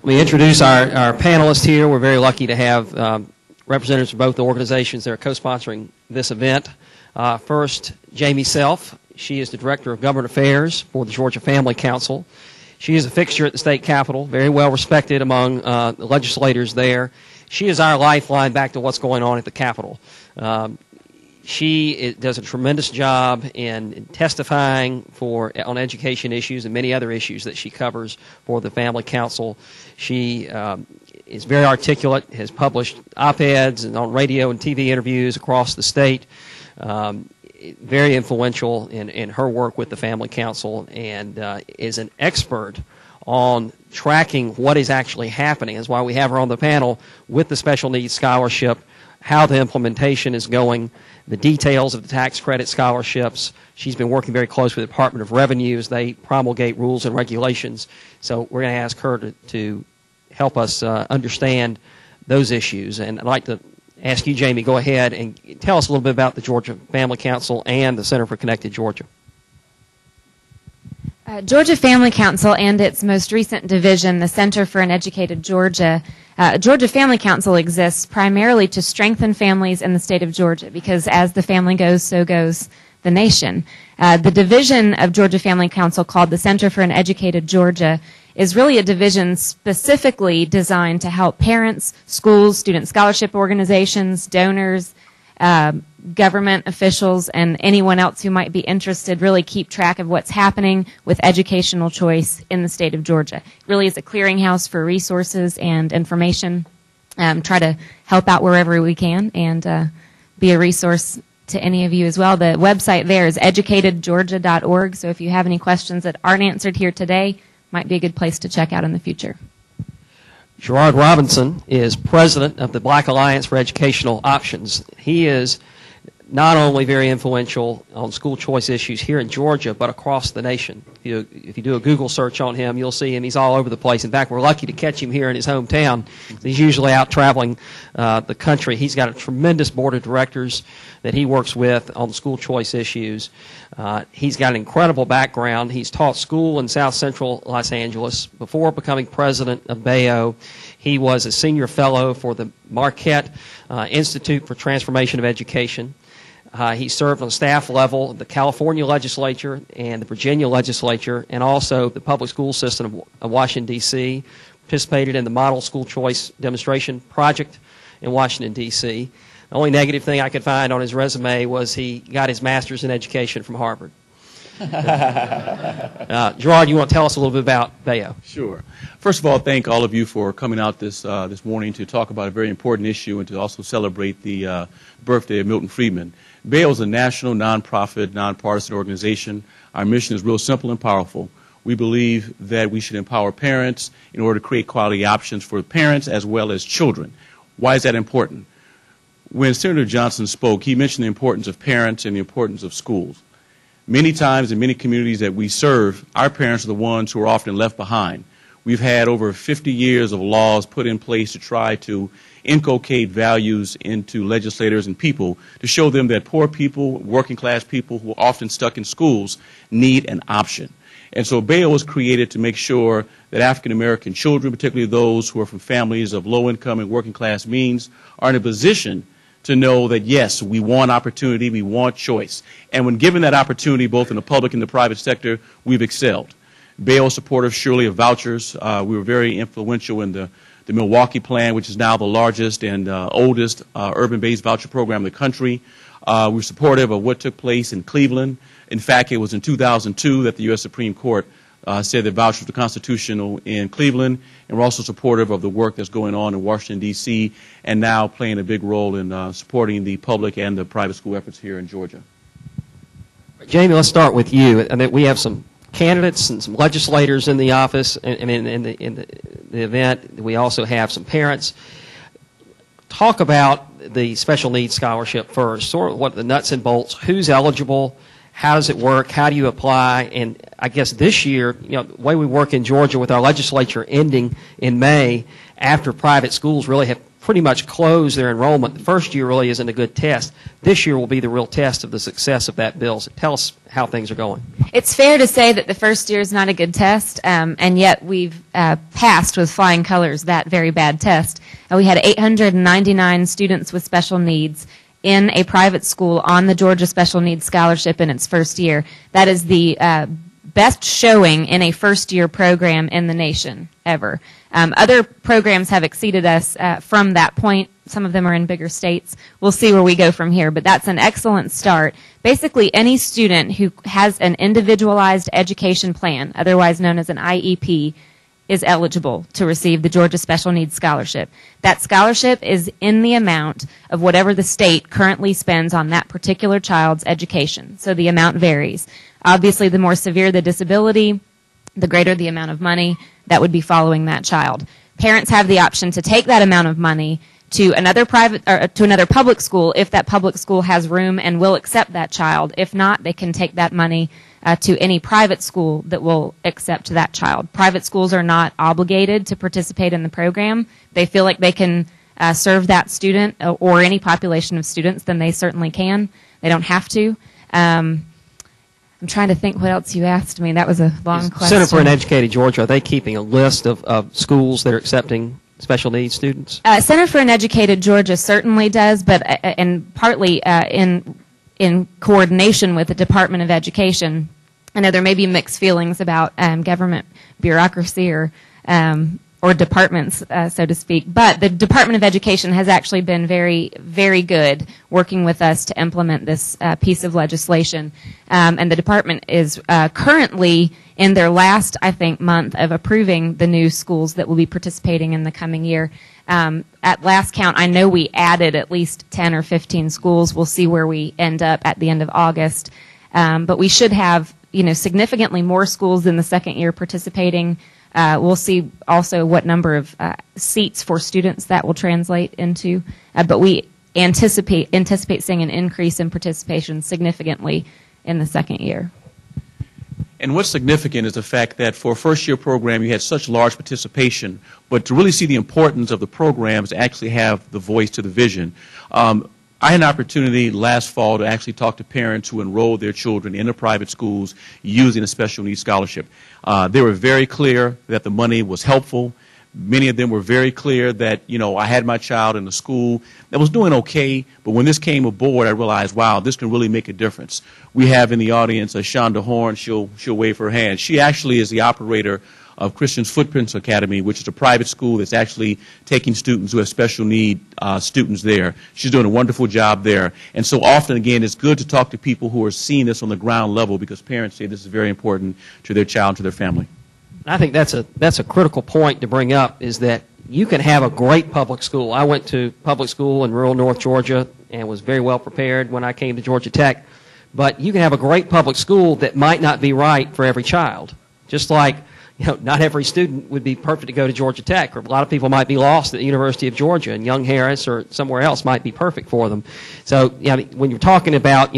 me introduce our panelists here. We're very lucky to have representatives from both the organizations that are co-sponsoring this event. First, Jamie Self. She is the Director of Government Affairs for the Georgia Family Council. She is a fixture at the state capitol, very well respected among the legislators there. She is our lifeline back to what's going on at the Capitol. She does a tremendous job in testifying on education issues and many other issues that she covers for the Family Council. She is very articulate, has published op-eds and on radio and TV interviews across the state. Very influential in her work with the Family Council, and is an expert on tracking what is actually happening. That's why we have her on the panel with the Special Needs Scholarship, how the implementation is going, the details of the tax credit scholarships. She's been working very closely with the Department of Revenue as they promulgate rules and regulations. So we're going to ask her to help us understand those issues. And I'd like to ask you, Jamie, go ahead and tell us a little bit about the Georgia Family Council and the Center for Connected Georgia. Georgia Family Council and its most recent division, the Center for an Educated Georgia. Georgia Family Council exists primarily to strengthen families in the state of Georgia, because as the family goes, so goes the nation. The division of Georgia Family Council, called the Center for an Educated Georgia, is really a division specifically designed to help parents, schools, student scholarship organizations, donors, government officials, and anyone else who might be interested really keep track of what's happening with educational choice in the state of Georgia. It really is a clearinghouse for resources and information. Try to help out wherever we can and be a resource to any of you as well. The website there is educatedgeorgia.org, so if you have any questions that aren't answered here today, might be a good place to check out in the future. Gerard Robinson is president of the Black Alliance for Educational Options. He is not only very influential on school choice issues here in Georgia, but across the nation. If you do a Google search on him, you'll see him. He's all over the place. In fact, we're lucky to catch him here in his hometown. He's usually out traveling the country. He's got a tremendous board of directors that he works with on school choice issues. He's got an incredible background. He's taught school in South Central Los Angeles. Before becoming president of BAO, he was a senior fellow for the Marquette Institute for Transformation of Education. He served on staff level the California legislature and the Virginia legislature, and also the public school system of Washington, D.C., participated in the Model School Choice Demonstration Project in Washington, D.C. The only negative thing I could find on his resume was he got his master's in education from Harvard. Gerard, you want to tell us a little bit about BAO? Sure. First of all, thank all of you for coming out this morning to talk about a very important issue and to also celebrate the birthday of Milton Friedman. BAO is a national, nonprofit, nonpartisan organization. Our mission is real simple and powerful. We believe that we should empower parents in order to create quality options for parents as well as children. Why is that important? When Senator Johnson spoke, he mentioned the importance of parents and the importance of schools. Many times in many communities that we serve, our parents are the ones who are often left behind. We've had over 50 years of laws put in place to try to inculcate values into legislators and people to show them that poor people, working class people who are often stuck in schools need an option. And so BAO was created to make sure that African American children, particularly those who are from families of low income and working class means, are in a position to know that, yes, we want opportunity, we want choice. And when given that opportunity, both in the public and the private sector, we've excelled. BAO is supportive surely of vouchers. We were very influential in the Milwaukee plan, which is now the largest and oldest urban-based voucher program in the country. We're supportive of what took place in Cleveland. In fact, it was in 2002 that the U.S. Supreme Court said that vouchers were constitutional in Cleveland, and we're also supportive of the work that's going on in Washington, D.C., and now playing a big role in supporting the public and the private school efforts here in Georgia. Jamie, let's start with you. I mean, we have some candidates and some legislators in the office, and in the event. We also have some parents. Talk about the special needs scholarship first, sort of what the nuts and bolts, who's eligible, how does it work, how do you apply, and I guess this year, the way we work in Georgia with our legislature ending in May, after private schools really have pretty much closed their enrollment. The first year really isn't a good test. This year will be the real test of the success of that bill. So tell us how things are going. It's fair to say that the first year is not a good test, and yet we've passed with flying colors that very bad test. We had 899 students with special needs in a private school on the Georgia Special Needs Scholarship in its first year. That is the best showing in a first-year program in the nation ever. Other programs have exceeded us from that point. Some of them are in bigger states. We'll see where we go from here, but that's an excellent start. Basically, any student who has an individualized education plan, otherwise known as an IEP, is eligible to receive the Georgia Special Needs Scholarship. That scholarship is in the amount of whatever the state currently spends on that particular child's education, so the amount varies. Obviously, the more severe the disability, the greater the amount of money that would be following that child. Parents have the option to take that amount of money to another public school if that public school has room and will accept that child. If not, they can take that money to any private school that will accept that child. Private schools are not obligated to participate in the program. They feel like they can serve that student or any population of students, then they certainly can. They don't have to. I'm trying to think what else you asked me. That was a long question. Center for an Educated Georgia, are they keeping a list of schools that are accepting special needs students? Center for an Educated Georgia certainly does, but and partly in coordination with the Department of Education. I know there may be mixed feelings about government bureaucracy or departments, so to speak. But the Department of Education has actually been very, very good working with us to implement this piece of legislation. And the department is currently in their last, I think, month of approving the new schools that will be participating in the coming year. At last count, I know we added at least 10 or 15 schools. We'll see where we end up at the end of August. But we should have, significantly more schools in the second year participating. We'll see also what number of seats for students that will translate into. But we anticipate seeing an increase in participation significantly in the second year. And what's significant is the fact that for a first-year program, you had such large participation, but to really see the importance of the programs, to actually have the voice to the vision. I had an opportunity last fall to actually talk to parents who enrolled their children in the private schools using a special needs scholarship. They were very clear that the money was helpful. Many of them were very clear that, I had my child in a school that was doing okay, but when this came aboard, I realized, wow, this can really make a difference. We have in the audience Shonda Horn. She'll wave her hand. She actually is the operator of Christian's Footprints Academy, which is a private school that's actually taking students who have special need students there. She's doing a wonderful job there. And so often, again, it's good to talk to people who are seeing this on the ground level, because parents say this is very important to their child and to their family. I think that's a critical point to bring up, is that you can have a great public school. I went to public school in rural North Georgia and was very well prepared when I came to Georgia Tech. But you can have a great public school that might not be right for every child. Just like, not every student would be perfect to go to Georgia Tech, or a lot of people might be lost at the University of Georgia, and Young Harris or somewhere else might be perfect for them. So, when you're talking about,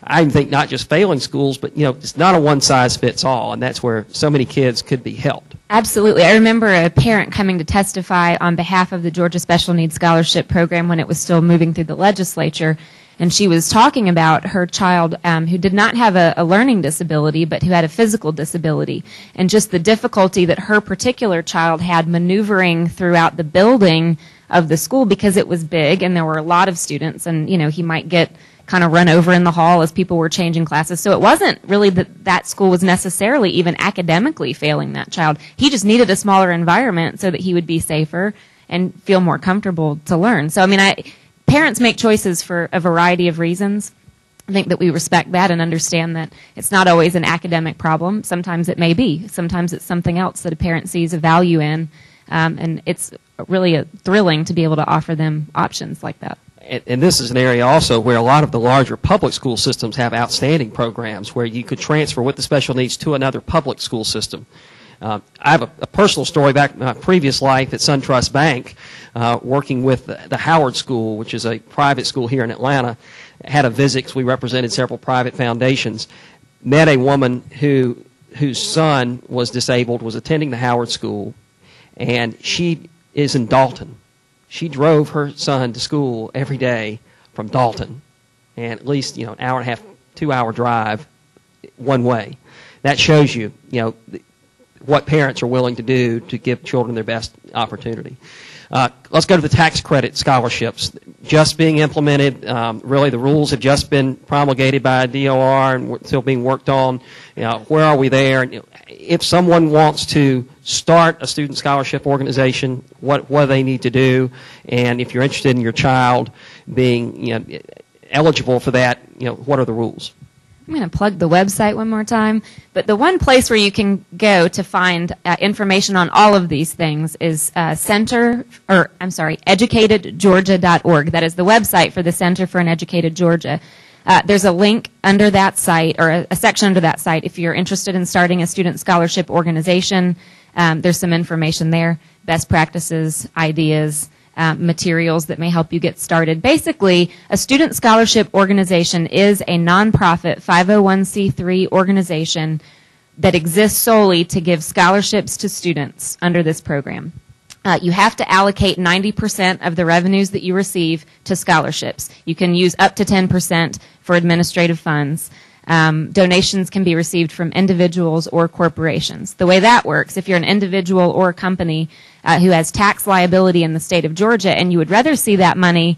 I think not just failing schools, but, it's not a one-size-fits-all, and that's where so many kids could be helped. Absolutely. I remember a parent coming to testify on behalf of the Georgia Special Needs Scholarship Program when it was still moving through the legislature, and she was talking about her child who did not have a learning disability, but who had a physical disability, and just the difficulty that her particular child had maneuvering throughout the building of the school, because it was big and there were a lot of students, and he might get kind of run over in the hall as people were changing classes. So it wasn't really that school was necessarily even academically failing that child. He just needed a smaller environment so that he would be safer and feel more comfortable to learn. So, parents make choices for a variety of reasons. I think that we respect that and understand that it's not always an academic problem. Sometimes it may be. Sometimes it's something else that a parent sees a value in, and it's really thrilling to be able to offer them options like that. And this is an area also where a lot of the larger public school systems have outstanding programs where you could transfer with the special needs to another public school system. I have a personal story back in my previous life at SunTrust Bank, working with the Howard School, which is a private school here in Atlanta. Had a visit because we represented several private foundations. Met a woman whose son was disabled, was attending the Howard School, and she is in Dalton. She drove her son to school every day from Dalton, and at least an hour and a half, 2-hour drive one way. That shows you, what parents are willing to do to give children their best opportunity. Let's go to the tax credit scholarships. Just being implemented. Really, the rules have just been promulgated by DOR and still being worked on. Where are we there? And, if someone wants to start a student scholarship organization, what do they need to do? And if you're interested in your child being eligible for that, what are the rules? I'm going to plug the website one more time. But the one place where you can go to find information on all of these things is educatedgeorgia.org. That is the website for the Center for an Educated Georgia. There's a link under that site, or a section under that site, if you're interested in starting a student scholarship organization. There's some information there, best practices, ideas, materials that may help you get started. Basically, a student scholarship organization is a nonprofit 501c3 organization that exists solely to give scholarships to students under this program. You have to allocate 90% of the revenues that you receive to scholarships. You can use up to 10% for administrative funds. Donations can be received from individuals or corporations. The way that works, if you're an individual or a company who has tax liability in the state of Georgia and you would rather see that money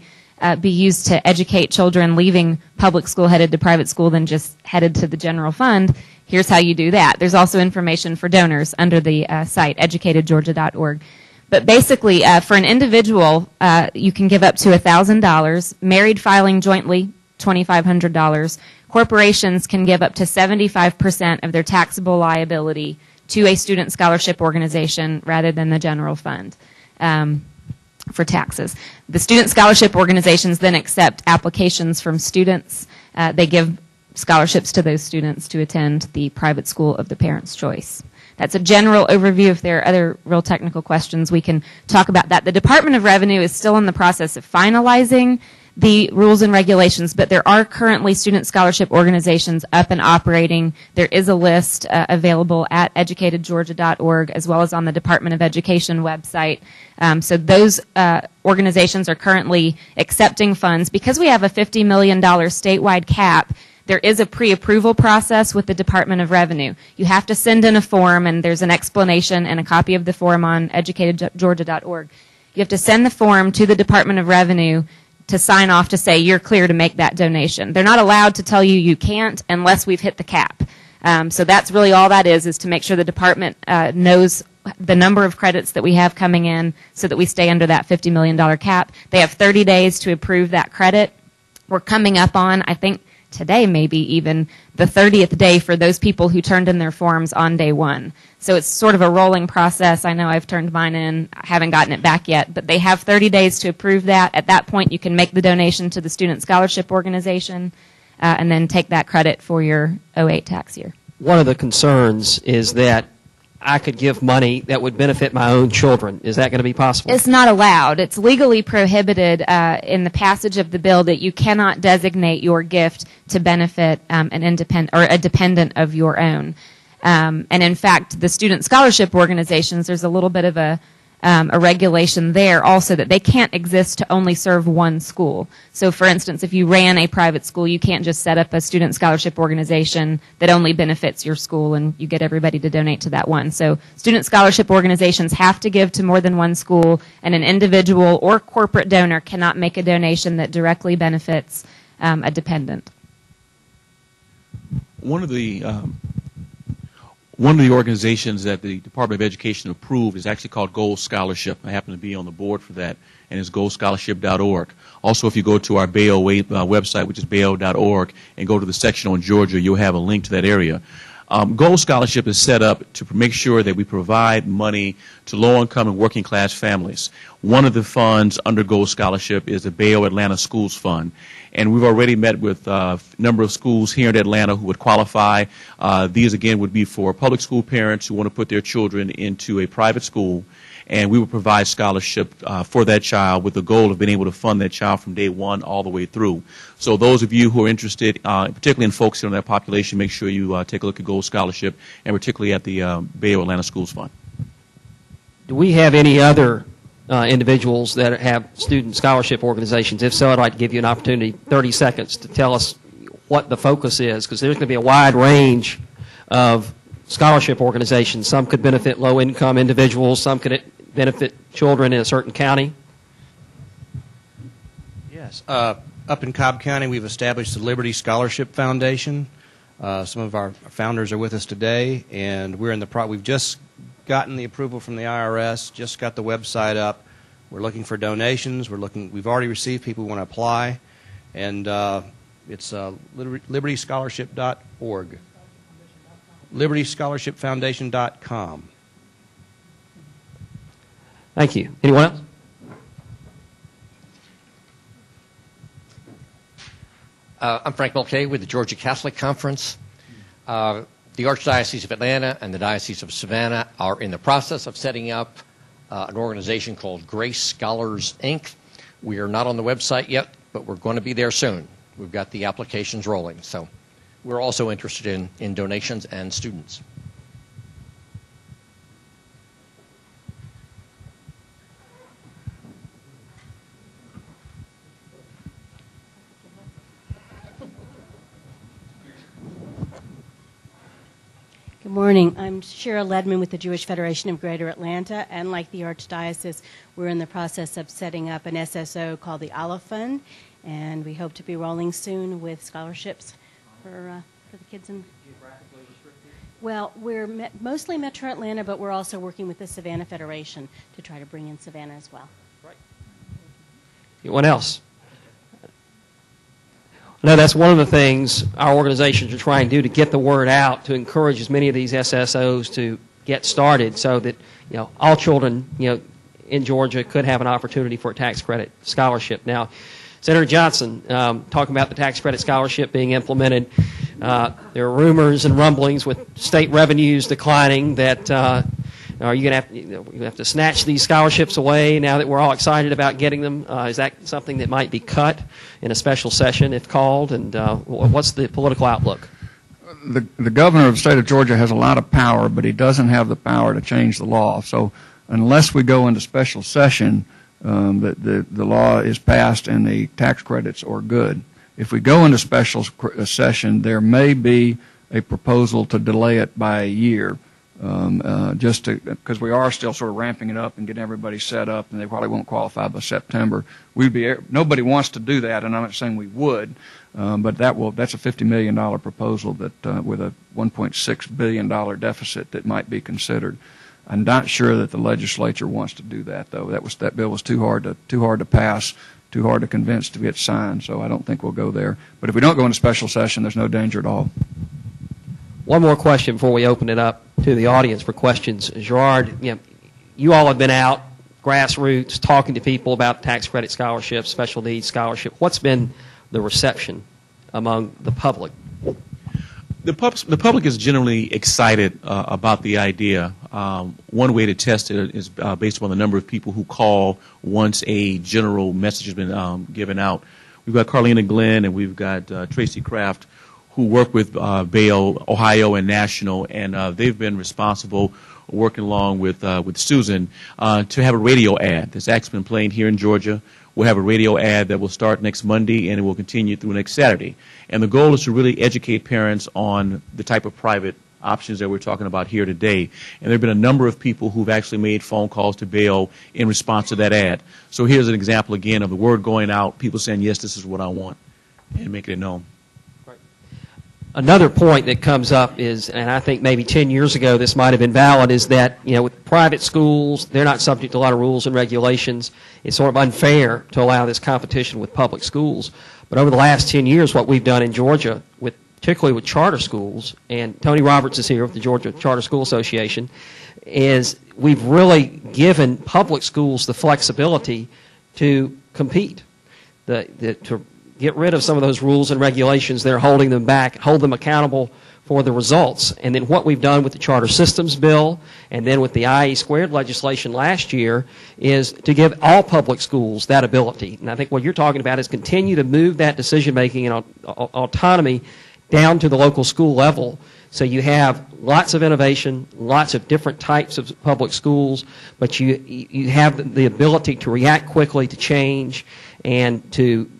be used to educate children leaving public school headed to private school than just headed to the general fund, here's how you do that. There's also information for donors under the site, educatedgeorgia.org. But basically, for an individual, you can give up to $1,000. Married filing jointly, $2,500. Corporations can give up to 75% of their taxable liability to a student scholarship organization rather than the general fund for taxes. The student scholarship organizations then accept applications from students. They give scholarships to those students to attend the private school of the parent's choice. That's a general overview. If there are other real technical questions, we can talk about that. The Department of Revenue is still in the process of finalizing the rules and regulations, but there are currently student scholarship organizations up and operating. There is a list available at educatedgeorgia.org as well as on the Department of Education website. So those organizations are currently accepting funds. Because we have a $50 million statewide cap, there is a pre-approval process with the Department of Revenue. You have to send in a form, and there's an explanation and a copy of the form on educatedgeorgia.org. You have to send the form to the Department of Revenue to sign off to say you're clear to make that donation. They're not allowed to tell you you can't unless we've hit the cap. So that's really all that is to make sure the department knows the number of credits that we have coming in so that we stay under that $50 million cap. They have 30 days to approve that credit. We're coming up on, I think, today maybe even the 30th day for those people who turned in their forms on day one. So it's sort of a rolling process. I know I've turned mine in. I haven't gotten it back yet, but they have 30 days to approve that. At that point, you can make the donation to the Student Scholarship Organization and then take that credit for your 08 tax year. One of the concerns is that I could give money that would benefit my own children. Is that going to be possible? It's not allowed. It's legally prohibited in the passage of the bill that you cannot designate your gift to benefit an independent or a dependent of your own. And in fact, the student scholarship organizations, there's a little bit of a regulation there also that they can't exist to only serve one school. So for instance, if you ran a private school, you can't just set up a student scholarship organization that only benefits your school and you get everybody to donate to that one. So student scholarship organizations have to give to more than one school, and an individual or corporate donor cannot make a donation that directly benefits a dependent. One of the organizations that the Department of Education approved is actually called Gold Scholarship. I happen to be on the board for that, and it's goldscholarship.org. Also, if you go to our Bayo website, which is bayo.org, and go to the section on Georgia, you'll have a link to that area. Gold Scholarship is set up to make sure that we provide money to low-income and working-class families. One of the funds under Gold Scholarship is the Bayo Atlanta Schools Fund. And we've already met with a number of schools here in Atlanta who would qualify. These, again, would be for public school parents who want to put their children into a private school. And we would provide scholarship for that child with the goal of being able to fund that child from day one all the way through. So those of you who are interested, particularly in focusing on that population, make sure you take a look at Gold Scholarship, and particularly at the Bayo Atlanta Schools Fund. Do we have any other individuals that have student scholarship organizations? If so, I'd like to give you an opportunity, 30 seconds, to tell us what the focus is, because there's going to be a wide range of scholarship organizations. Some could benefit low-income individuals. Some could benefit children in a certain county. Yes. Up in Cobb County, we've established the Liberty Scholarship Foundation. Some of our founders are with us today, and we've just gotten the approval from the IRS, just got the website up. We're looking for donations. We've already received people who want to apply, and it's libertyscholarship.org. libertyscholarshipfoundation.com. Thank you. Anyone else? I'm Frank Mulcahy with the Georgia Catholic Conference. The Archdiocese of Atlanta and the Diocese of Savannah are in the process of setting up an organization called Grace Scholars, Inc. We are not on the website yet, but we're going to be there soon. We've got the applications rolling. So we're also interested in donations and students. Good morning. I'm Shira Ledman with the Jewish Federation of Greater Atlanta, and like the Archdiocese, we're in the process of setting up an SSO called the Olive Fund, and we hope to be rolling soon with scholarships for the kids in. Geographically restricted? Well, we're mostly Metro Atlanta, but we're also working with the Savannah Federation to try to bring in Savannah as well. Right. Anyone else? No, that's one of the things our organizations are trying to do, to get the word out, to encourage as many of these SSOs to get started, so that all children in Georgia could have an opportunity for a tax credit scholarship. Now, Senator Johnson, talking about the tax credit scholarship being implemented, there are rumors and rumblings with state revenues declining that are you going to have to snatch these scholarships away now that we're all excited about getting them? Is that something that might be cut in a special session if called? And what's the political outlook? The governor of the state of Georgia has a lot of power, but he doesn't have the power to change the law. So unless we go into special session, the law is passed and the tax credits are good. If we go into special session, there may be a proposal to delay it by a year. Just because we are still sort of ramping it up and getting everybody set up, and they probably won't qualify by September. Nobody wants to do that, and I'm not saying we would, but that's a $50 million proposal that with a $1.6 billion deficit that might be considered. I'm not sure that the legislature wants to do that, though. That bill was too hard to pass, too hard to convince to get signed. So I don't think we'll go there. But if we don't go into special session, there's no danger at all. One more question before we open it up to the audience for questions. Gerard, you all have been out, grassroots, talking to people about tax credit scholarships, special needs scholarship. What's been the reception among the public? The public is generally excited about the idea. One way to test it is based upon the number of people who call once a general message has been given out. We've got Carlina Glenn and we've got Tracy Kraft, who work with Bail, Ohio, and National, and they've been responsible, working along with Susan, to have a radio ad that's actually been playing here in Georgia. We'll have a radio ad that will start next Monday, and it will continue through next Saturday. And the goal is to really educate parents on the type of private options that we're talking about here today. And there have been a number of people who've actually made phone calls to Bail in response to that ad. So here's an example, again, of the word going out, people saying, yes, this is what I want, and making it known. Another point that comes up is, and I think maybe 10 years ago this might have been valid, is that with private schools, they're not subject to a lot of rules and regulations. It's sort of unfair to allow this competition with public schools. But over the last 10 years, what we've done in Georgia, particularly with charter schools, and Tony Roberts is here with the Georgia Charter School Association, is we've really given public schools the flexibility to compete, to get rid of some of those rules and regulations that are holding them back, hold them accountable for the results. And then what we've done with the Charter Systems Bill and then with the IE squared legislation last year is to give all public schools that ability. And I think what you're talking about is continue to move that decision-making and autonomy down to the local school level. So you have lots of innovation, lots of different types of public schools, but you have the ability to react quickly to change and to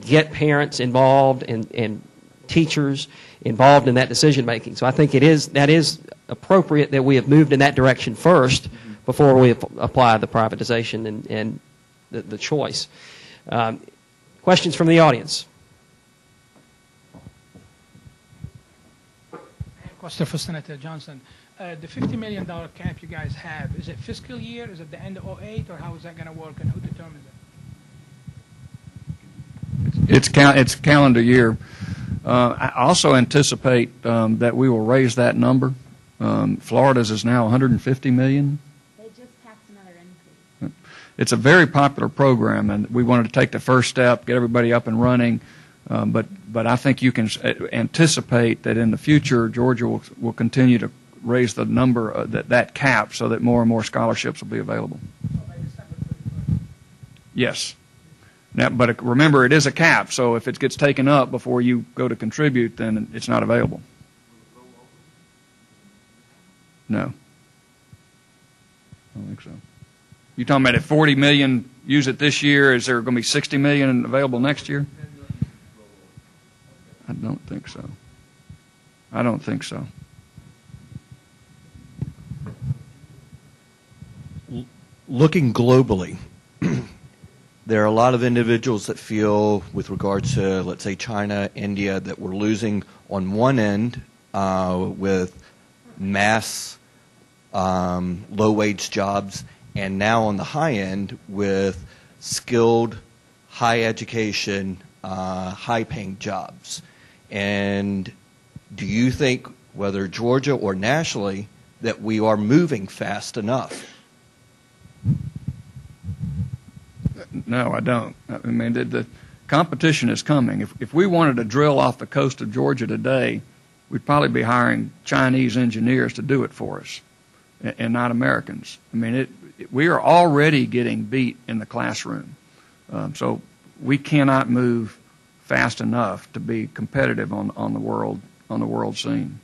get parents involved and teachers involved in that decision making. So I think that is appropriate that we have moved in that direction first before we apply the privatization and the choice. Questions from the audience? Question for Senator Johnson. The $50 million cap you guys have, is it fiscal year? Is it the end of 2008, or how is that going to work, and who determines it? It's calendar year. I also anticipate that we will raise that number. Florida's is now $150 million. They just passed another increase. It's a very popular program, and we wanted to take the first step, get everybody up and running. But I think you can anticipate that in the future, Georgia will continue to raise the number, that cap, so that more and more scholarships will be available. Yes. Now, but remember, it is a cap, so if it gets taken up before you go to contribute, then it's not available. No. I don't think so. You talking about if 40 million use it this year, is there going to be 60 million available next year? I don't think so. I don't think so. Looking globally, there are a lot of individuals that feel, with regard to, let's say, China, India, that we're losing on one end with mass low-wage jobs, and now on the high end with skilled, high education, high-paying jobs. And do you think, whether Georgia or nationally, that we are moving fast enough? No, I don't. I mean, the competition is coming. If we wanted to drill off the coast of Georgia today, we'd probably be hiring Chinese engineers to do it for us, and not Americans. I mean, we are already getting beat in the classroom. So we cannot move fast enough to be competitive on the world scene.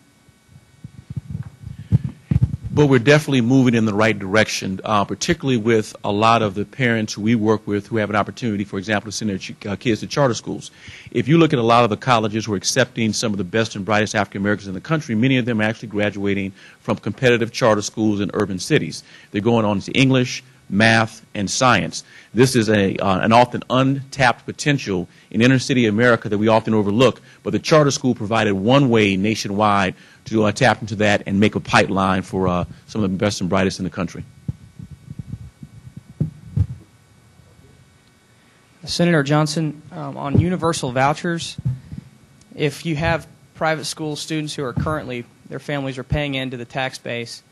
But we're definitely moving in the right direction, particularly with a lot of the parents who we work with who have an opportunity, for example, to send their kids to charter schools. If you look at a lot of the colleges who are accepting some of the best and brightest African Americans in the country, many of them are actually graduating from competitive charter schools in urban cities. They're going on to English, math, and science. This is an often untapped potential in inner city America that we often overlook, but the charter school provided one way nationwide to tap into that and make a pipeline for some of the best and brightest in the country. Senator Johnson, on universal vouchers, if you have private school students who are currently, their families are paying into the tax base,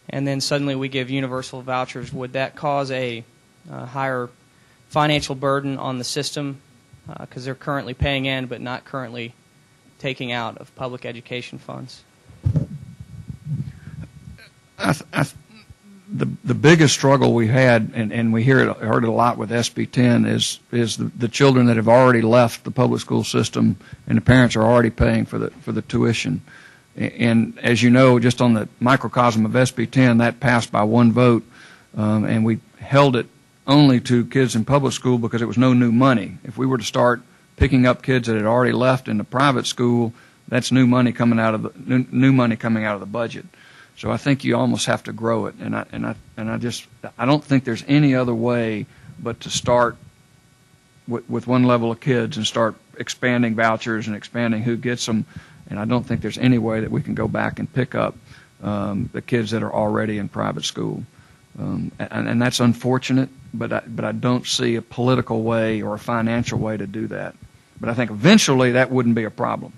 and then suddenly we give universal vouchers, would that cause a higher financial burden on the system because they're currently paying in but not currently taking out of public education funds? The biggest struggle we had, and we heard it a lot with SB 10, is the children that have already left the public school system, and the parents are already paying for the tuition. And as you know, just on the microcosm of SB 10, that passed by one vote, and we held it only to kids in public school because it was no new money. If we were to start picking up kids that had already left in the private school, that's new money coming out of the budget. So I think you almost have to grow it, and I don't think there's any other way but to start with one level of kids and start expanding vouchers and expanding who gets them. And I don't think there's any way that we can go back and pick up the kids that are already in private school. And that's unfortunate, but I don't see a political way or a financial way to do that. But I think eventually that wouldn't be a problem.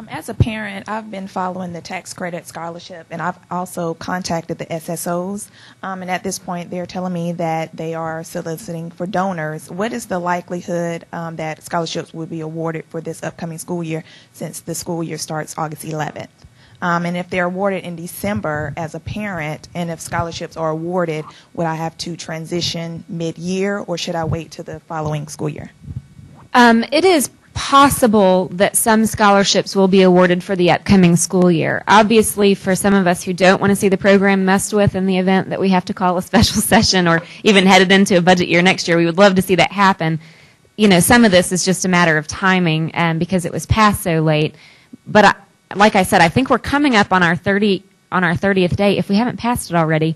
As a parent, I've been following the tax credit scholarship, and I've also contacted the SSOs. And at this point, they're telling me that they are soliciting for donors. What is the likelihood that scholarships will be awarded for this upcoming school year, since the school year starts August 11th? And if they're awarded in December as a parent, and if scholarships are awarded, would I have to transition mid-year, or should I wait to the following school year? It is possible that some scholarships will be awarded for the upcoming school year. Obviously, for some of us who don't want to see the program messed with in the event that we have to call a special session or even headed into a budget year next year, we would love to see that happen. You know, some of this is just a matter of timing because it was passed so late. But like I said, I think we're coming up on our 30th day, if we haven't passed it already,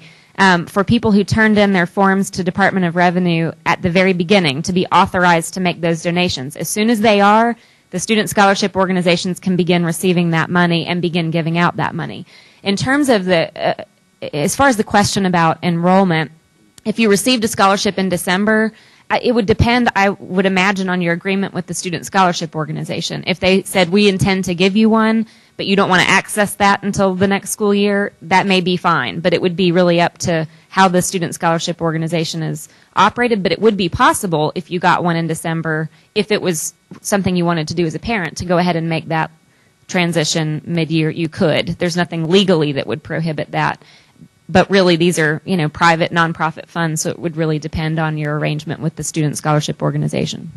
for people who turned in their forms to Department of Revenue at the very beginning to be authorized to make those donations. As soon as they are, the student scholarship organizations can begin receiving that money and begin giving out that money. In terms of as far as the question about enrollment, if you received a scholarship in December, it would depend, I would imagine, on your agreement with the student scholarship organization. If they said, we intend to give you one, but you don't want to access that until the next school year, that may be fine. But it would be really up to how the student scholarship organization is operated. But it would be possible, if you got one in December, if it was something you wanted to do as a parent, to go ahead and make that transition mid-year, you could. There's nothing legally that would prohibit that. But really, these are, you know, private, nonprofit funds, so it would really depend on your arrangement with the student scholarship organization.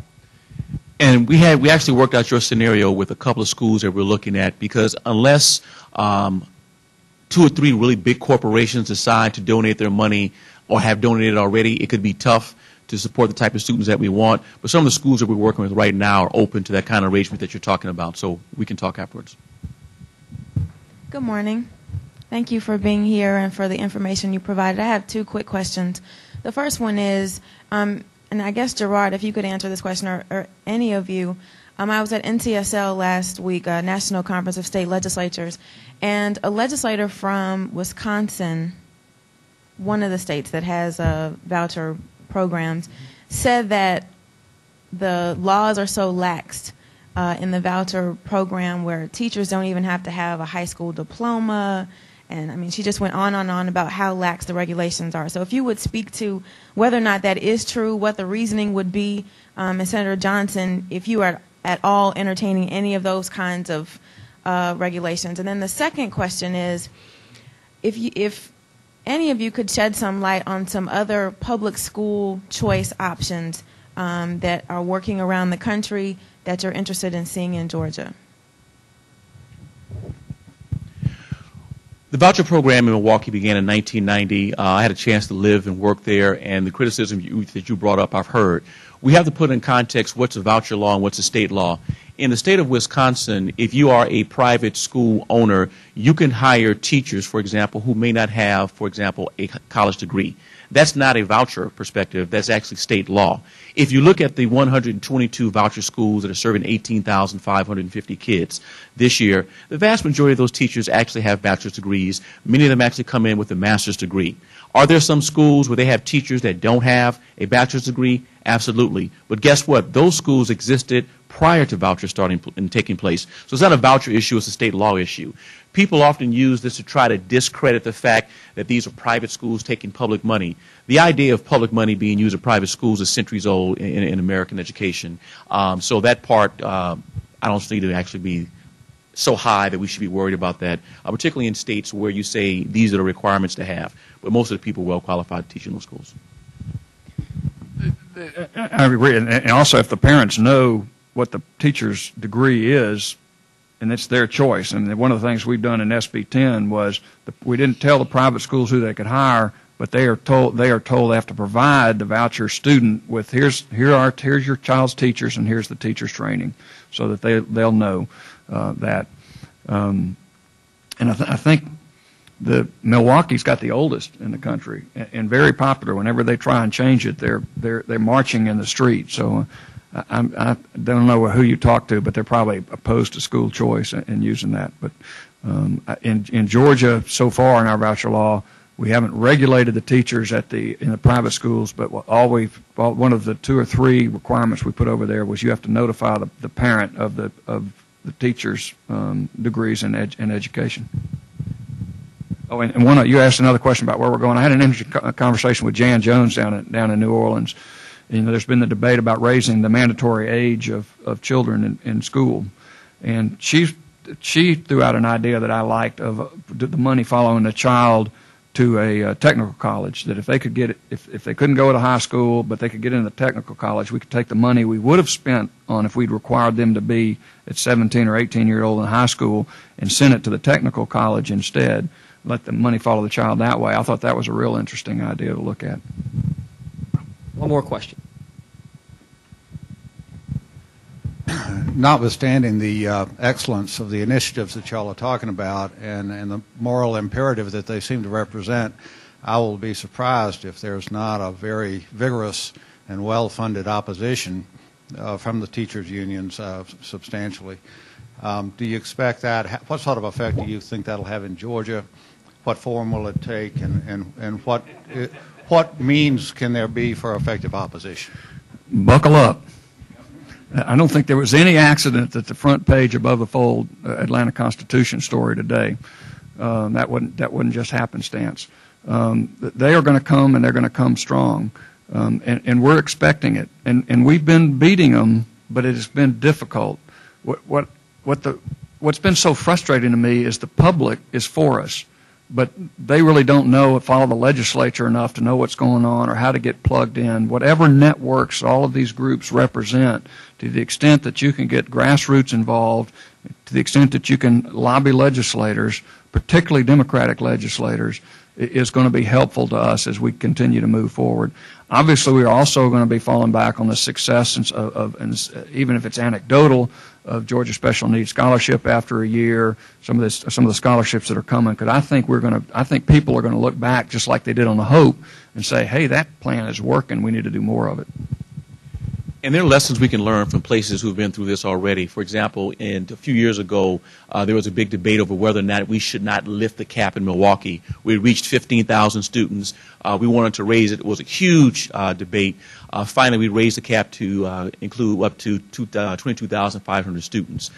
And we actually worked out your scenario with a couple of schools that we're looking at, because unless 2 or 3 really big corporations decide to donate their money or have donated already, it could be tough to support the type of students that we want. But some of the schools that we're working with right now are open to that kind of arrangement that you're talking about, so we can talk afterwards. Good morning. Thank you for being here and for the information you provided. I have 2 quick questions. The first one is, and I guess, Gerard, if you could answer this question, or any of you. I was at NCSL last week, a National Conference of State Legislatures, and a legislator from Wisconsin, one of the states that has voucher programs, said that the laws are so laxed in the voucher program where teachers don't even have to have a high school diploma. And, I mean, she just went on and on about how lax the regulations are. So if you would speak to whether or not that is true, what the reasoning would be, and Senator Johnson, if you are at all entertaining any of those kinds of regulations. And then the second question is, if any of you could shed some light on some other public school choice options that are working around the country that you're interested in seeing in Georgia. The voucher program in Milwaukee began in 1990. I had a chance to live and work there, and the criticism that you brought up, I've heard. We have to put in context what's a voucher law and what's a state law. In the state of Wisconsin, if you are a private school owner, you can hire teachers, for example, who may not have, for example, a college degree. That's not a voucher perspective. That's actually state law. If you look at the 122 voucher schools that are serving 18,550 kids this year, the vast majority of those teachers actually have bachelor's degrees. Many of them actually come in with a master's degree. Are there some schools where they have teachers that don't have a bachelor's degree? Absolutely. But guess what? Those schools existed prior to vouchers starting and taking place. So it's not a voucher issue, it's a state law issue. People often use this to try to discredit the fact that these are private schools taking public money. The idea of public money being used at private schools is centuries old in American education. So that part, I don't see to actually be so high that we should be worried about that, particularly in states where you say these are the requirements to have. But most of the people are well qualified to teach in those schools. I agree. And also, if the parents know what the teacher's degree is, and it's their choice. And one of the things we've done in SB 10 was we didn't tell the private schools who they could hire, but they are told they have to provide the voucher student with here's your child's teachers and here's the teacher's training, so that they'll know that. And I think the Milwaukee's got the oldest in the country and very popular. Whenever they try and change it, they're marching in the street. So. I don't know who you talk to, but they're probably opposed to school choice and using that. But in Georgia, so far in our voucher law, we haven't regulated the teachers in the private schools. But one of the 2 or 3 requirements we put over there was you have to notify the parent of the teacher's degrees in education. Oh, and you asked another question about where we're going. I had an interesting conversation with Jan Jones down in New Orleans. You know, there's been the debate about raising the mandatory age of children in school, and she threw out an idea that I liked of the money following the child to a technical college, that if they could get it, if they couldn't go to high school, but they could get into technical college, we could take the money we would have spent on if we'd required them to be at 17 or 18 years old in high school and send it to the technical college instead, let the money follow the child that way. I thought that was a real interesting idea to look at. One more question. Notwithstanding the excellence of the initiatives that y'all are talking about and the moral imperative that they seem to represent, I will be surprised if there's not a very vigorous and well-funded opposition from the teachers' unions substantially. Do you expect that? What sort of effect do you think that'll have in Georgia? What form will it take, and what means can there be for effective opposition? Buckle up. I don't think there was any accident that the front page above the fold Atlanta Constitution story today. That wouldn't just happenstance. They are going to come, and they're going to come strong, and we're expecting it. And we've been beating them, but it has been difficult. What's been so frustrating to me is the public is for us, but they really don't know, follow the legislature enough to know what's going on or how to get plugged in. Whatever networks all of these groups represent, to the extent that you can get grassroots involved, to the extent that you can lobby legislators, particularly Democratic legislators, is going to be helpful to us as we continue to move forward. Obviously, we are also going to be falling back on the success of even if it's anecdotal, of Georgia Special Needs Scholarship after a year, some of the scholarships that are coming. Because I think people are going to look back just like they did on the Hope and say, hey, that plan is working. We need to do more of it. And there are lessons we can learn from places who've been through this already. For example, a few years ago, there was a big debate over whether or not we should not lift the cap in Milwaukee. We had reached 15,000 students. We wanted to raise it. It was a huge debate. Finally, we raised the cap to include up to 22,500 students.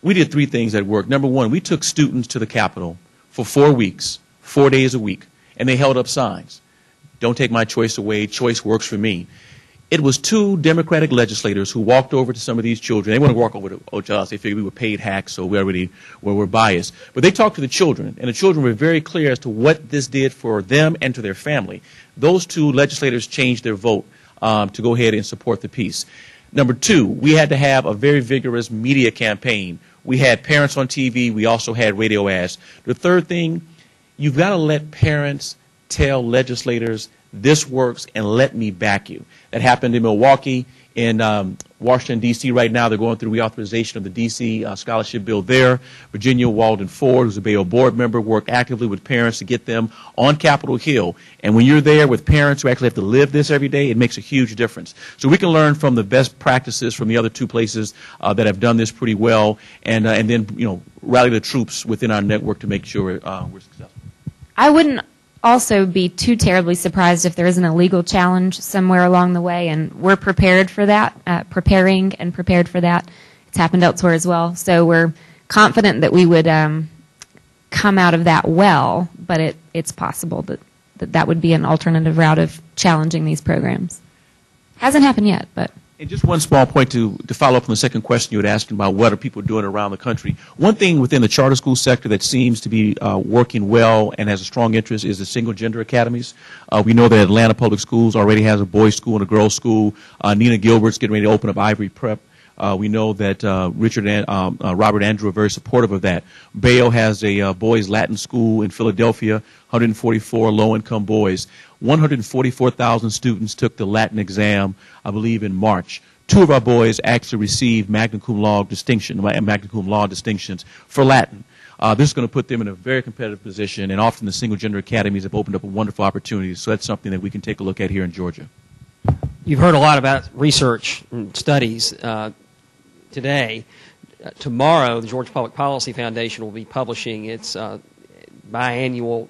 We did three things that worked. Number one, we took students to the Capitol for 4 weeks, 4 days a week, and they held up signs. Don't take my choice away. Choice works for me. It was two Democratic legislators who walked over to some of these children. They want to walk over to us. They figured we were paid hacks, so we're biased. But they talked to the children, and the children were very clear as to what this did for them and to their family. Those two legislators changed their vote to go ahead and support the piece. Number two, we had to have a very vigorous media campaign. We had parents on TV. We also had radio ads. The third thing, you've got to let parents tell legislators this works and let me back you. That happened in Milwaukee. In Washington, D.C. right now, they're going through reauthorization of the D.C. Scholarship bill there. Virginia Walden Ford, who's a Bayo board member, worked actively with parents to get them on Capitol Hill. And when you're there with parents who actually have to live this every day, it makes a huge difference. So we can learn from the best practices from the other two places that have done this pretty well, and then rally the troops within our network to make sure we're successful. I wouldn't also be too terribly surprised if there isn't a legal challenge somewhere along the way, and we're prepared for that, prepared for that. It's happened elsewhere as well, so we're confident that we would come out of that well, but it's possible that would be an alternative route of challenging these programs. Hasn't happened yet, but... And just one small point to follow up on the second question you had asked about what are people doing around the country. One thing within the charter school sector that seems to be working well and has a strong interest is the single gender academies. We know that Atlanta Public Schools already has a boys' school and a girls' school. Nina Gilbert's getting ready to open up Ivory Prep. We know that Richard and Robert Andrew are very supportive of that. Bayo has a boys' Latin school in Philadelphia, 144 low-income boys. 144,000 students took the Latin exam, I believe, in March. 2 of our boys actually received magna cum laude distinctions for Latin. This is going to put them in a very competitive position, and often the single-gender academies have opened up a wonderful opportunity, so that's something that we can take a look at here in Georgia. You've heard a lot about research and studies today. Tomorrow, the Georgia Public Policy Foundation will be publishing its biannual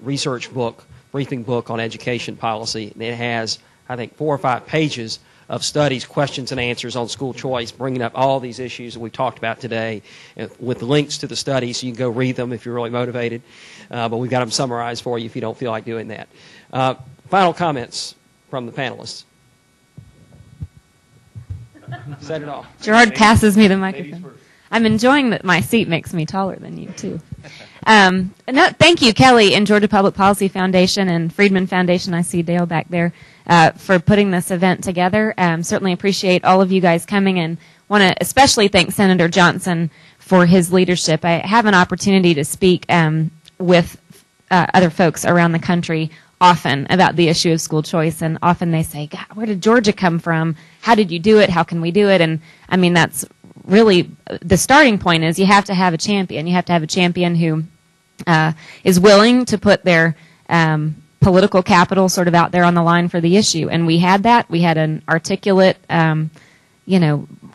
research book, briefing book on education policy. And it has, I think, 4 or 5 pages of studies, questions and answers on school choice, bringing up all these issues that we've talked about today, with links to the studies, so you can go read them if you're really motivated. But we've got them summarized for you if you don't feel like doing that. Final comments from the panelists. Set it off. Gerard passes me the microphone. I'm enjoying that my seat makes me taller than you, too. No, thank you, Kelly and Georgia Public Policy Foundation and Friedman Foundation. I see Dale back there for putting this event together. Certainly appreciate all of you guys coming, and want to especially thank Senator Johnson for his leadership. I have an opportunity to speak with other folks around the country often about the issue of school choice, and often they say, God, where did Georgia come from? How did you do it? How can we do it? And I mean, that's really the starting point. Is you have to have a champion. You have to have a champion who is willing to put their political capital sort of out there on the line for the issue. And we had that. We had an articulate,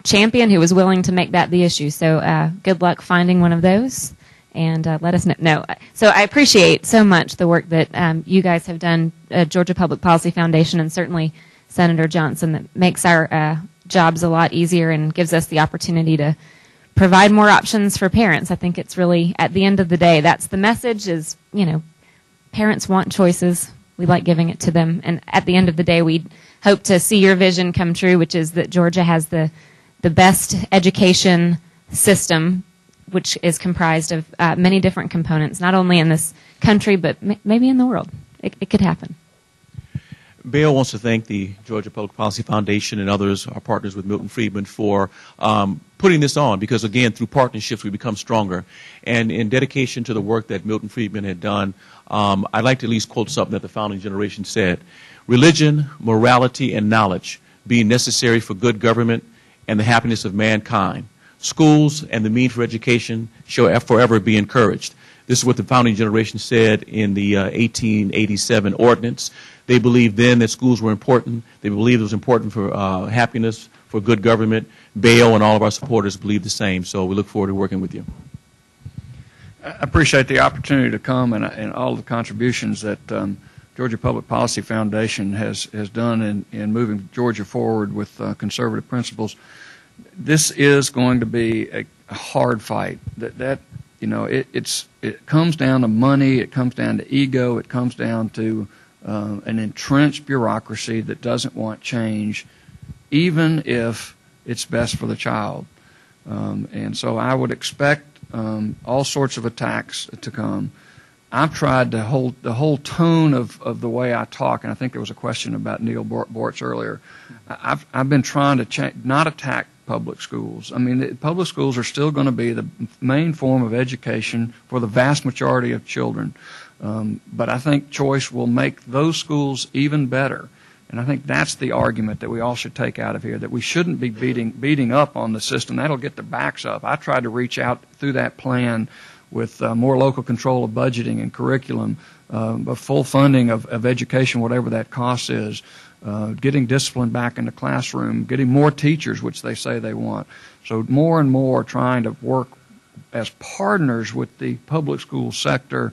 champion who was willing to make that the issue. So good luck finding one of those, and let us know. No, so I appreciate so much the work that you guys have done, Georgia Public Policy Foundation, and certainly Senator Johnson, that makes our jobs a lot easier and gives us the opportunity to provide more options for parents. I think it's really, at the end of the day, that's the message is, parents want choices. We like giving it to them. And at the end of the day, we hope to see your vision come true, which is that Georgia has the best education system, which is comprised of many different components, not only in this country, but maybe in the world. It could happen. Bail wants to thank the Georgia Public Policy Foundation and others, our partners with Milton Friedman, for putting this on, because, again, through partnerships we become stronger. And in dedication to the work that Milton Friedman had done, I'd like to at least quote something that the founding generation said: "Religion, morality, and knowledge being necessary for good government and the happiness of mankind, schools and the means for education shall forever be encouraged." This is what the founding generation said in the 1887 ordinance. They believed then that schools were important. They believed it was important for happiness, for good government. Bail and all of our supporters believe the same. So we look forward to working with you. I appreciate the opportunity to come and all the contributions that Georgia Public Policy Foundation has done in moving Georgia forward with conservative principles. This is going to be a hard fight. It comes down to money. It comes down to ego. It comes down to an entrenched bureaucracy that doesn't want change, even if it's best for the child. And so I would expect all sorts of attacks to come. I've tried to hold the whole tone of the way I talk, and I think there was a question about Neil Bortz earlier. I've been trying to not attack public schools. I mean, public schools are still going to be the main form of education for the vast majority of children. But I think choice will make those schools even better. And I think that's the argument that we all should take out of here, that we shouldn't be beating up on the system. That'll get their backs up. I tried to reach out through that plan with more local control of budgeting and curriculum, full funding of education, whatever that cost is, getting discipline back in the classroom, getting more teachers, which they say they want. So more and more trying to work as partners with the public school sector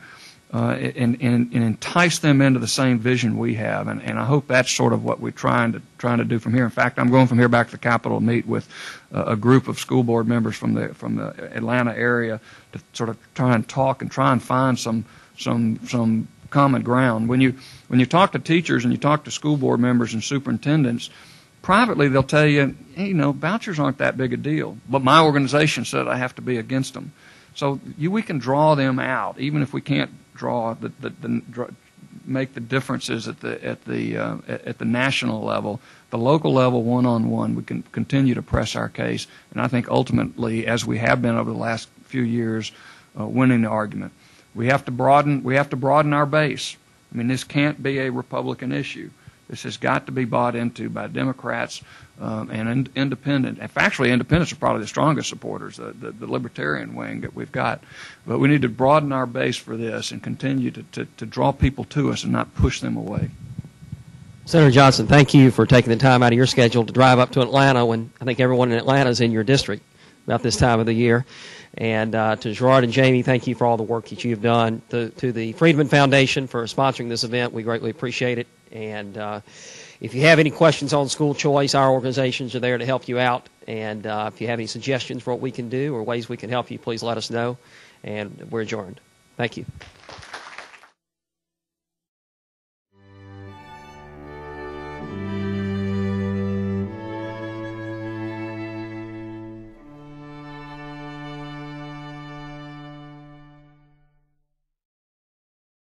and entice them into the same vision we have. And I hope that's sort of what we're trying to do from here. In fact, I'm going from here back to the Capitol to meet with a group of school board members from the Atlanta area to sort of try and talk and try and find some common ground. When you talk to teachers and you talk to school board members and superintendents, privately they'll tell you, hey, vouchers aren't that big a deal, but my organization said I have to be against them. So we can draw them out, even if we can't make the differences at the national level. The local level, one-on-one, we can continue to press our case, and I think ultimately, as we have been over the last few years, winning the argument. We have to broaden our base. I mean, this can't be a Republican issue. This has got to be bought into by Democrats and independent. And actually, independents are probably the strongest supporters, the libertarian wing that we've got. But we need to broaden our base for this and continue to draw people to us and not push them away. Senator Johnson, thank you for taking the time out of your schedule to drive up to Atlanta when I think everyone in Atlanta is in your district about this time of the year. And to Gerard and Jamie, thank you for all the work that you've done. To the Friedman Foundation for sponsoring this event, we greatly appreciate it. And if you have any questions on school choice, our organizations are there to help you out. And if you have any suggestions for what we can do or ways we can help you, please let us know. And we're adjourned. Thank you.